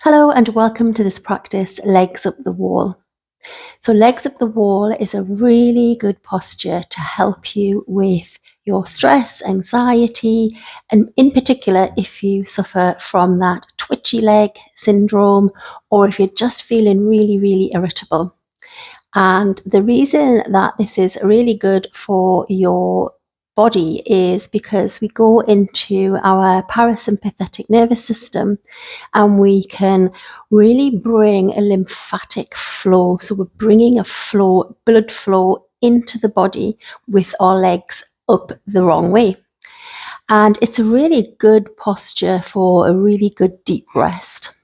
Hello and welcome to this practice, Legs Up the Wall. So legs up the wall is a really good posture to help you with your stress, anxiety, and in particular, if you suffer from that twitchy leg syndrome, or if you're just feeling really, really irritable. And the reason that this is really good for your body is because we go into our parasympathetic nervous system and we can really bring a lymphatic flow. So we're bringing a flow, blood flow into the body with our legs up the wrong way. And it's a really good posture for a really good deep rest.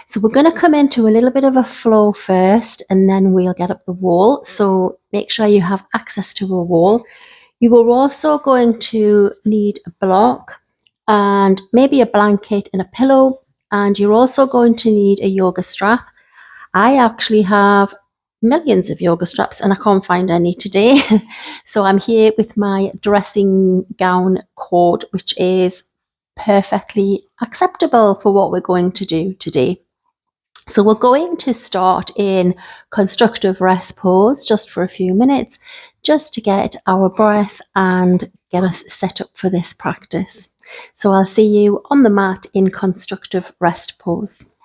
So we're going to come into a little bit of a flow first, and then we'll get up the wall. So make sure you have access to a wall. You are also going to need a block and maybe a blanket and a pillow. And you're also going to need a yoga strap. I actually have millions of yoga straps and I can't find any today. So I'm here with my dressing gown cord, which is perfectly acceptable for what we're going to do today. So we're going to start in constructive rest pose just for a few minutes, just to get our breath and get us set up for this practice. So I'll see you on the mat in constructive rest pose.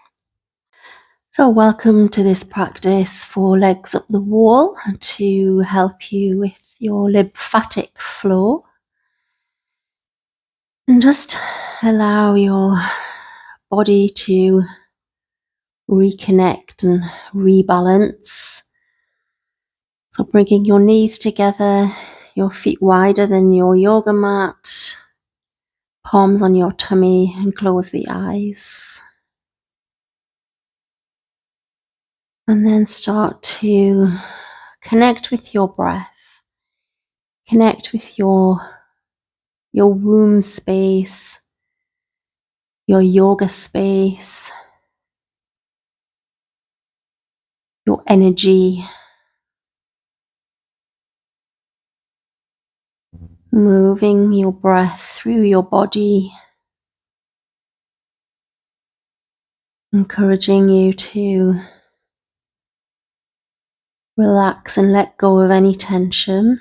So welcome to this practice for legs up the wall to help you with your lymphatic flow. And just allow your body to reconnect and rebalance. So bringing your knees together, your feet wider than your yoga mat, palms on your tummy, and close the eyes. And then start to connect with your breath, connect with your womb space, your yoga space, your energy. Moving your breath through your body, encouraging you to relax and let go of any tension.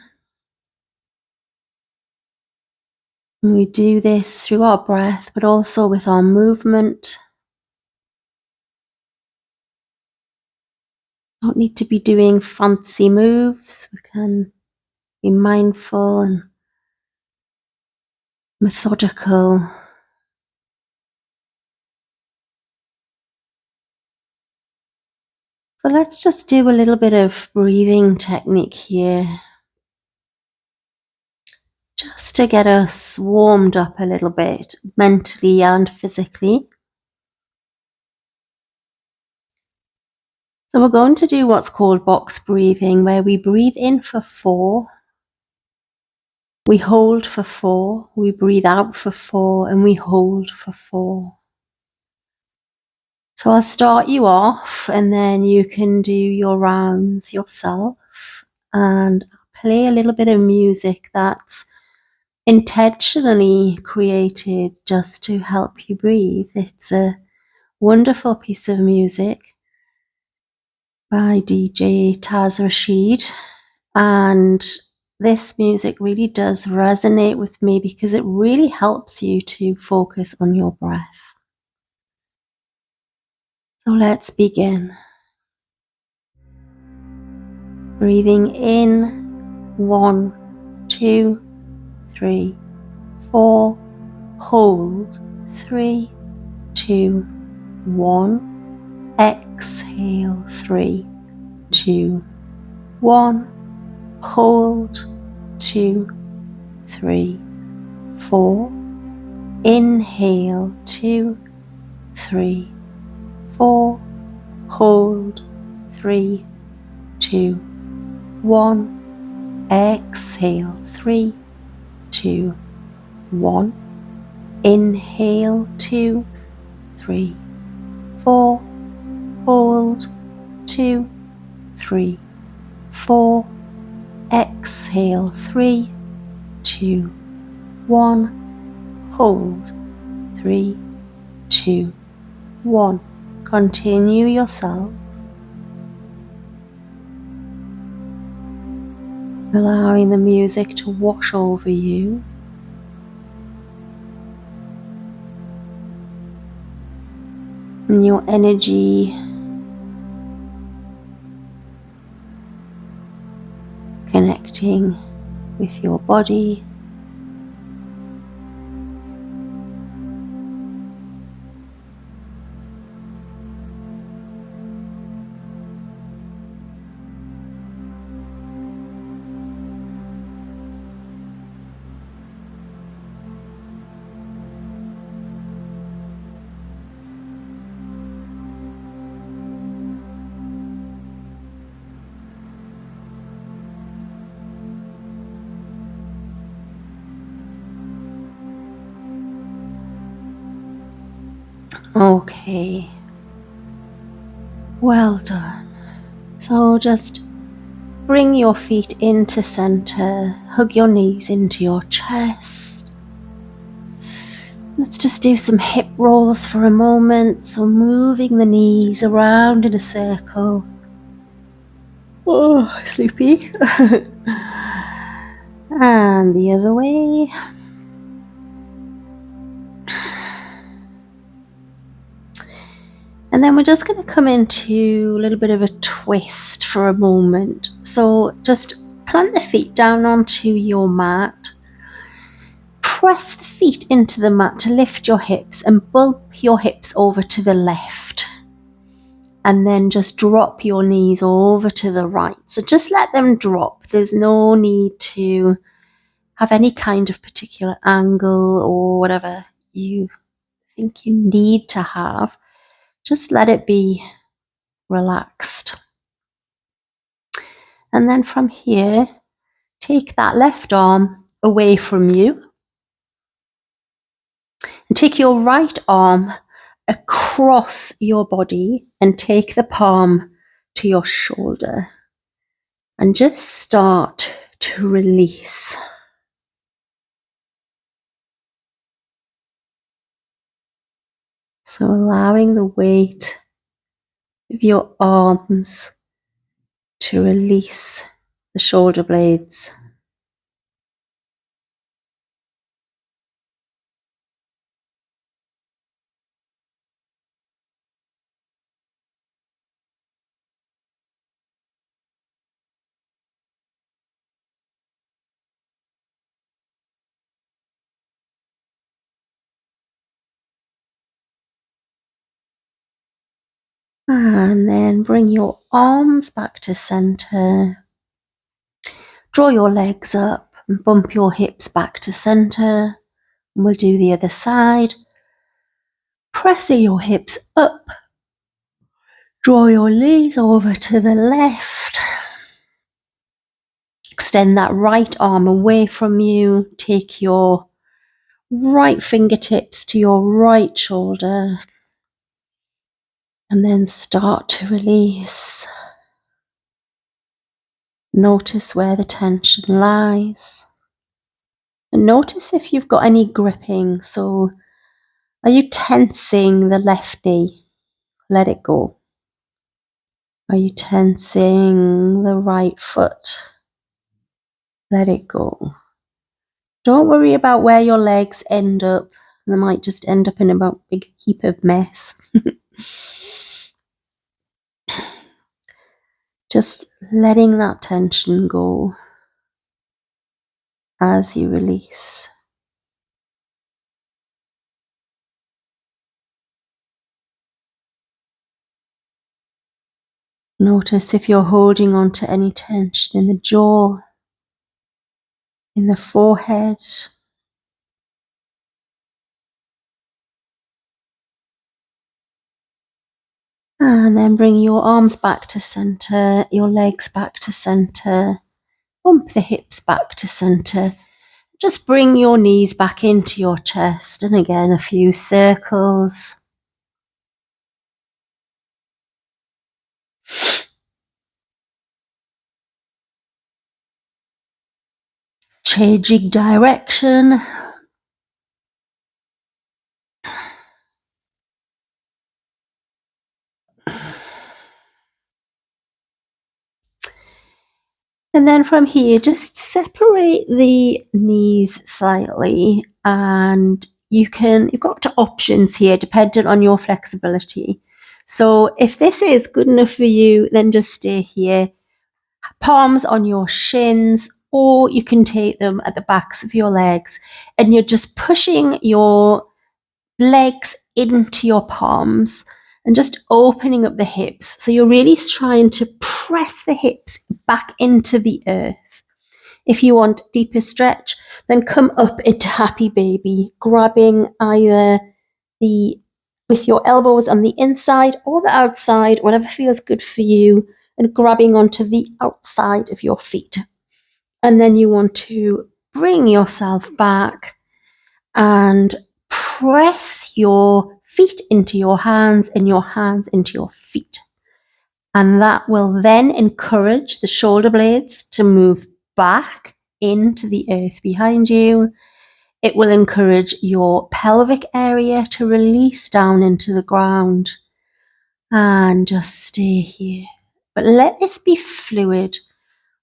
And we do this through our breath, but also with our movement. Don't need to be doing fancy moves. We can be mindful and methodical. So let's just do a little bit of breathing technique here, just to get us warmed up a little bit, mentally and physically. So we're going to do what's called box breathing, where we breathe in for 4, we hold for 4, we breathe out for 4, and we hold for 4. So I'll start you off, and then you can do your rounds yourself, and play a little bit of music that's intentionally created just to help you breathe. It's a wonderful piece of music by DJ Taz Rashid, and this music really does resonate with me because it really helps you to focus on your breath. So let's begin. Breathing in, 1, 2, 3, 4, hold, 3, 2, 1, exhale, 3, 2, 1, hold, 2, 3, 4, inhale, 2, 3, 4, hold, 3, 2, 1, exhale, 3, 2, 1, inhale, 2, 3, 4, hold, 2, 3, 4, exhale, 3, 2, 1, hold, 3, 2, 1. Continue yourself, allowing the music to wash over you. And your energy connecting with your body. Okay, well done. So just bring your feet into center, hug your knees into your chest. Let's just do some hip rolls for a moment. So moving the knees around in a circle. Oh, sleepy. And the other way. And then we're just going to come into a little bit of a twist for a moment. So just plant the feet down onto your mat. Press the feet into the mat to lift your hips and bump your hips over to the left. And then just drop your knees over to the right. So just let them drop. There's no need to have any kind of particular angle or whatever you think you need to have. Just let it be relaxed. And then from here, take that left arm away from you and take your right arm across your body and take the palm to your shoulder and just start to release. So allowing the weight of your arms to release the shoulder blades. And then bring your arms back to center. Draw your legs up and bump your hips back to center. And we'll do the other side. Pressing your hips up. Draw your knees over to the left. Extend that right arm away from you. Take your right fingertips to your right shoulder. And then start to release. Notice where the tension lies. And notice if you've got any gripping. So are you tensing the left knee? Let it go. Are you tensing the right foot? Let it go. Don't worry about where your legs end up. They might just end up in a big heap of mess. Just letting that tension go as you release. Notice if you're holding on to any tension in the jaw, in the forehead. And then bring your arms back to center, your legs back to center. Bump the hips back to center. Just bring your knees back into your chest. And again, a few circles. Changing direction. And then from here, just separate the knees slightly, and you've got options here depending on your flexibility. So if this is good enough for you, then just stay here. Palms on your shins, or you can take them at the backs of your legs, and you're just pushing your legs into your palms and just opening up the hips. So you're really trying to press the hips back into the earth. If you want deeper stretch, then come up into happy baby, grabbing either with your elbows on the inside or the outside, whatever feels good for you, and grabbing onto the outside of your feet. And then you want to bring yourself back and press your feet into your hands and your hands into your feet. And that will then encourage the shoulder blades to move back into the earth behind you. It will encourage your pelvic area to release down into the ground. And just stay here. But let this be fluid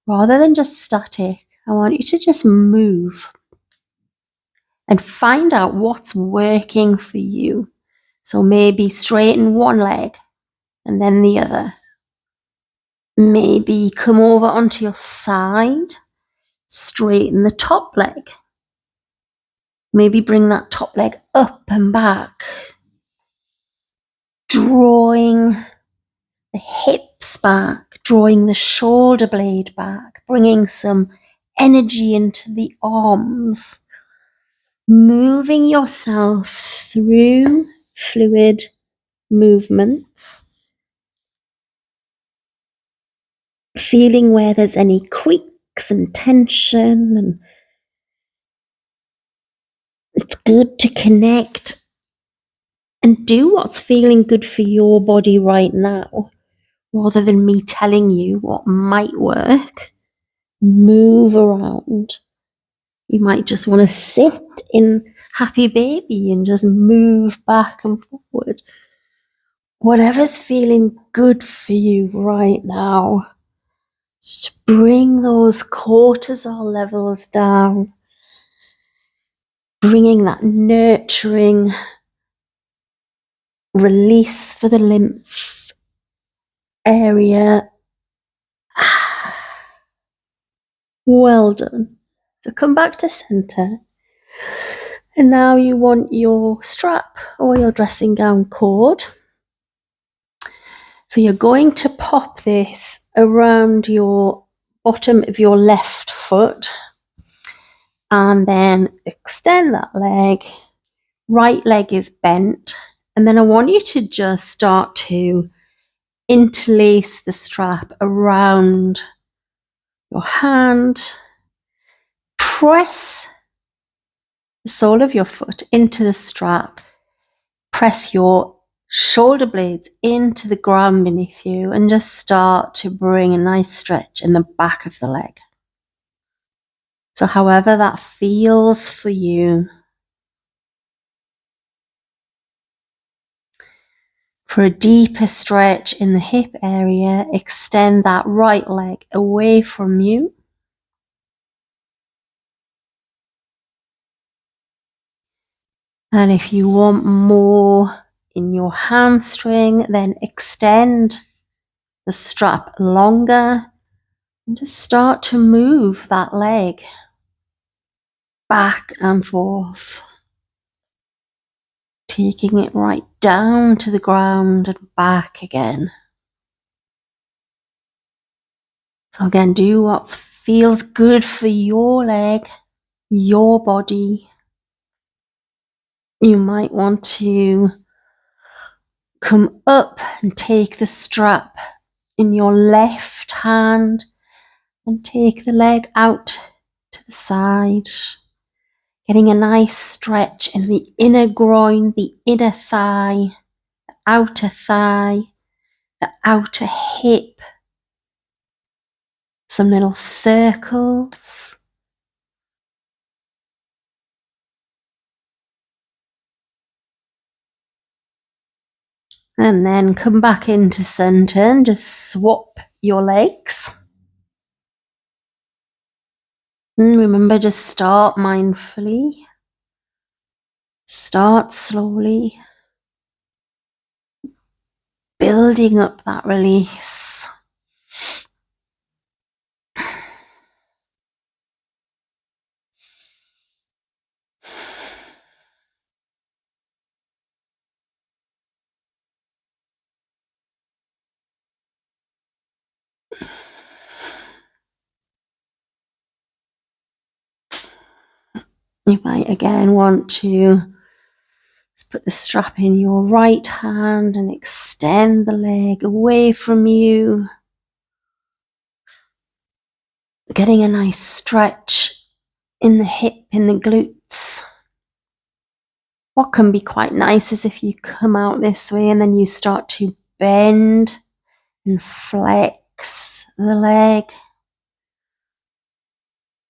rather than just static. I want you to just move and find out what's working for you. So maybe straighten one leg and then the other. Maybe come over onto your side, straighten the top leg. Maybe bring that top leg up and back, drawing the hips back, drawing the shoulder blade back, bringing some energy into the arms, moving yourself through fluid movements, feeling where there's any creaks and tension. And it's good to connect and do what's feeling good for your body right now, rather than me telling you what might work. Move around. You might just want to sit in happy baby and just move back and forward. Whatever's feeling good for you right now. Just bring those cortisol levels down. Bringing that nurturing release for the lymph area. Well done. So come back to center. And now you want your strap or your dressing gown cord. So you're going to pop this around your bottom of your left foot and then extend that leg. Right leg is bent. And then I want you to just start to interlace the strap around your hand. Press the sole of your foot into the strap. Press your shoulder blades into the ground beneath you and just start to bring a nice stretch in the back of the leg. So however that feels for you. For a deeper stretch in the hip area, extend that right leg away from you. And if you want more in your hamstring, then extend the strap longer and just start to move that leg back and forth, taking it right down to the ground and back again. So again, do what feels good for your leg, your body. You might want to come up and take the strap in your left hand and take the leg out to the side, getting a nice stretch in the inner groin, the inner thigh, the outer hip, some little circles. And then come back into center and just swap your legs. And remember to start mindfully. Start slowly. Building up that release. You might again want to just put the strap in your right hand and extend the leg away from you. Getting a nice stretch in the hip, in the glutes. What can be quite nice is if you come out this way and then you start to bend and flex the leg.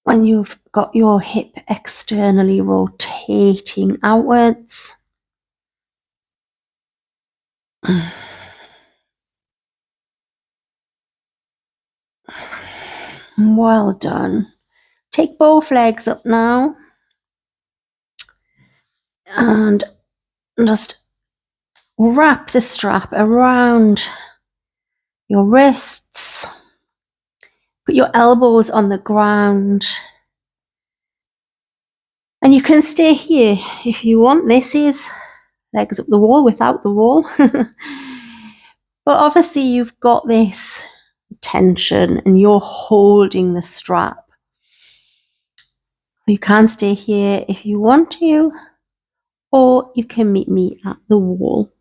When you've got your hip externally rotating outwards. Well done. Take both legs up now and just wrap the strap around your wrists. Put your elbows on the ground. And you can stay here if you want. This is legs up the wall without the wall. But obviously you've got this tension and you're holding the strap. You can stay here if you want to, or you can meet me at the wall.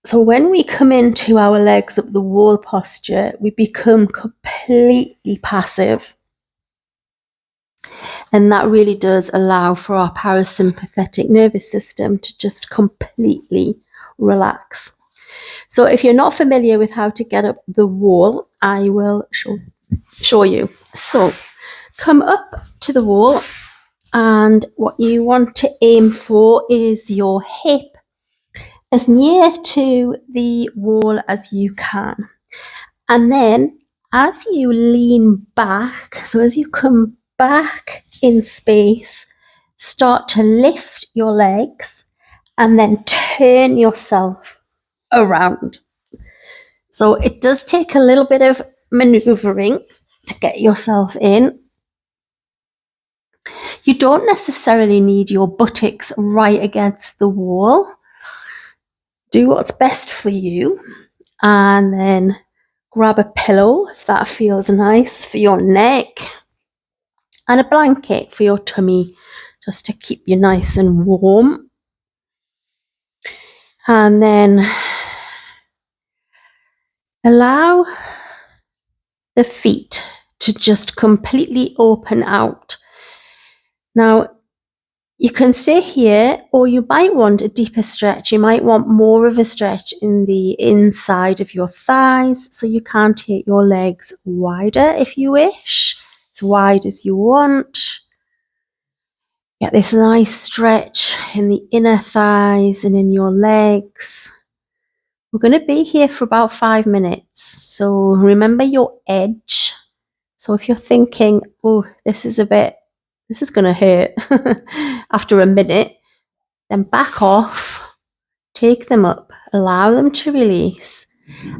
So when we come into our legs up the wall posture, we become completely passive. And that really does allow for our parasympathetic nervous system to just completely relax. So if you're not familiar with how to get up the wall, I will show you. So come up to the wall, and what you want to aim for is your hip as near to the wall as you can. And then as you lean back, so as you come back in space, start to lift your legs and then turn yourself around. So it does take a little bit of maneuvering to get yourself in. You don't necessarily need your buttocks right against the wall. Do what's best for you, and then grab a pillow if that feels nice for your neck, and a blanket for your tummy just to keep you nice and warm. And then allow the feet to just completely open out. Now, you can stay here, or you might want a deeper stretch. You might want more of a stretch in the inside of your thighs, so you can take your legs wider if you wish, as wide as you want. Get this nice stretch in the inner thighs and in your legs. We're going to be here for about 5 minutes, so remember your edge. So if you're thinking, oh, this is going to hurt after a minute, then back off, take them up, allow them to release.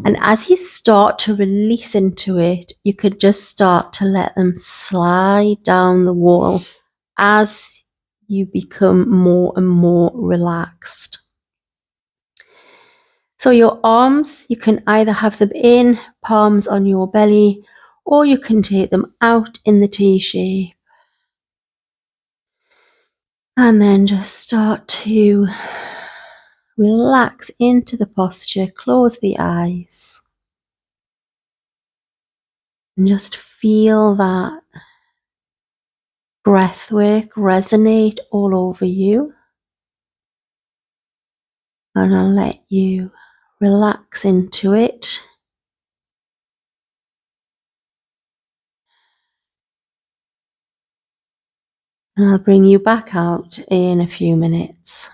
And as you start to release into it, you could just start to let them slide down the wall as you become more and more relaxed. So your arms, you can either have them in, palms on your belly, or you can take them out in the T shape. And then just start to relax into the posture, close the eyes, and just feel that breath work resonate all over you. And I'll let you relax into it. And I'll bring you back out in a few minutes.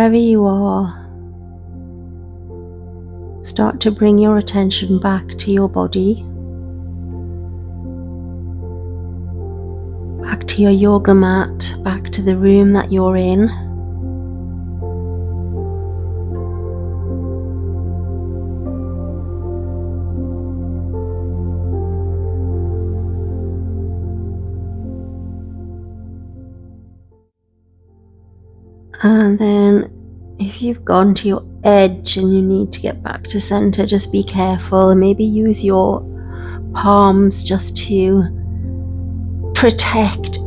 wherever you are, start to bring your attention back to your body, back to your yoga mat, back to the room that you're in. And then if you've gone to your edge and you need to get back to center, just be careful and maybe use your palms just to protect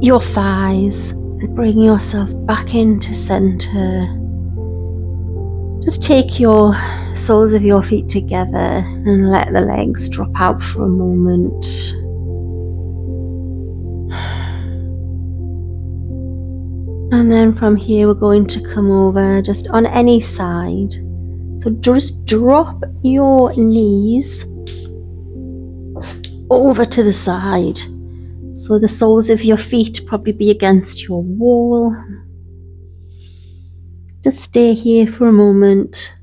your thighs and bring yourself back into center. Just take your soles of your feet together and let the legs drop out for a moment. And then from here we're going to come over just on any side. So just drop your knees over to the side. So the soles of your feet probably be against your wall. Just stay here for a moment.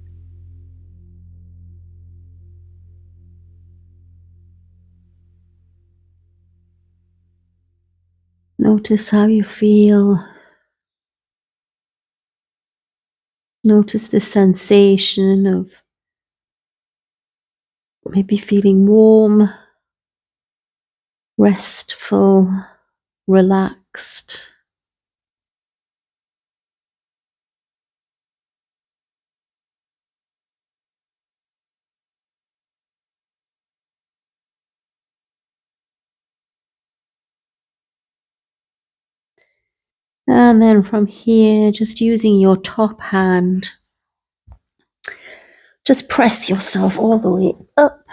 Notice how you feel. Notice the sensation of maybe feeling warm, restful, relaxed. And then from here, just using your top hand, just press yourself all the way up.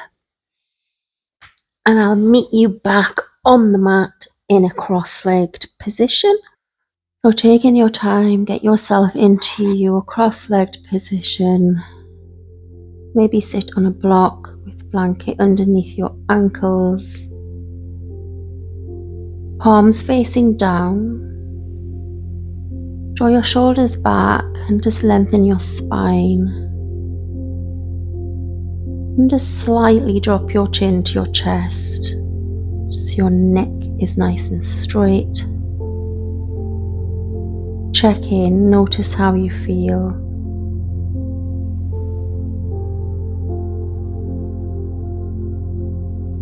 And I'll meet you back on the mat in a cross-legged position. So taking your time, get yourself into your cross-legged position. Maybe sit on a block with a blanket underneath your ankles. Palms facing down. Draw your shoulders back and just lengthen your spine. And just slightly drop your chin to your chest, just so your neck is nice and straight. Check in, notice how you feel.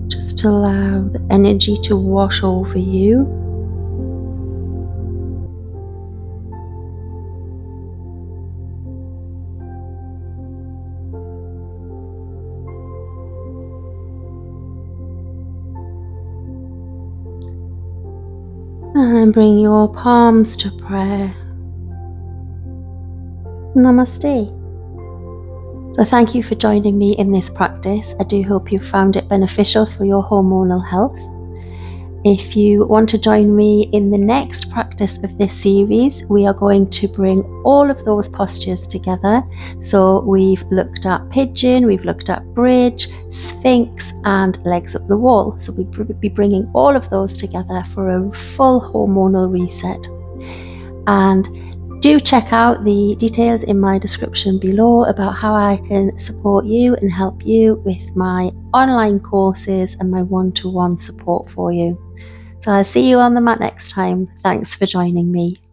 Just allow the energy to wash over you. And then bring your palms to prayer. Namaste. So thank you for joining me in this practice. I do hope you found it beneficial for your hormonal health. If you want to join me in the next practice of this series, we are going to bring all of those postures together. So we've looked at pigeon, we've looked at bridge, sphinx, and legs up the wall. So we'll be bringing all of those together for a full hormonal reset. And do check out the details in my description below about how I can support you and help you with my online courses and my one-to-one support for you. So I'll see you on the mat next time. Thanks for joining me.